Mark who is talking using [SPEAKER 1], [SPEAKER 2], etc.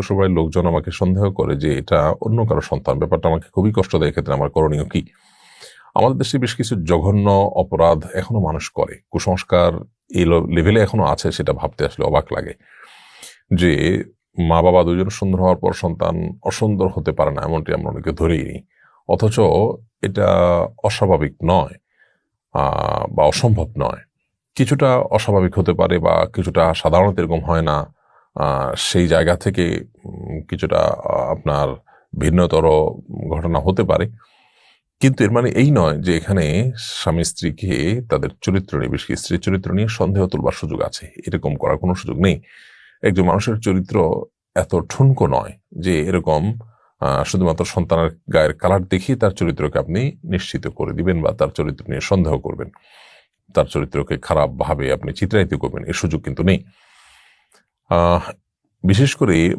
[SPEAKER 1] শ্বশুরবাড়ির লোকজন আমাকে সন্দেহ করে যে এটা অন্য কারো সন্তান। ব্যাপারটা আমাকে খুবই কষ্ট দেয়। এক্ষেত্রে আমার করণীয় কি? আমাদের দেশে বেশ কিছু জঘন্য অপরাধ এখনো মানুষ করে। কুসংস্কার এই লেভেলে এখনো আছে, সেটা ভাবতে আসলে অবাক লাগে যে মা-বাবা দুজন সুন্দর হওয়ার পর সন্তান অসুন্দর হতে পারে না, এমনটি আমরা অনেকে ধরেই নিই। অথচ এটা অস্বাভাবিক নয় বা অসম্ভব নয়। কিছুটা অস্বাভাবিক হতে পারে বা কিছুটা সাধারণত এরকম হয় না। সেই জায়গা থেকে কিছুটা আপনার ভিন্নতর ঘটনা হতে পারে। কিন্তু এর মানে এই নয় যে এখানে স্বামী-স্ত্রীকে তাদের চরিত্র নিয়ে, বিশেষ করে স্ত্রীর চরিত্র নিয়ে সন্দেহ তুলবার সুযোগ আছে। এরকম করার কোনো সুযোগ নেই। একজন মানুষের চরিত্র এত ঠুনকো নয় যে এরকম শুধুমাত্র সন্তানের গায়ের কালার দেখিয়ে তার চরিত্রকে আপনি নিশ্চিত করে দিবেন বা তার চরিত্র নিয়ে সন্দেহ করবেন। তার চরিত্রকে খারাপভাবে আপনি চিত্রায়িত করবেন, এর সুযোগ কিন্তু নেই। বিশেষ করে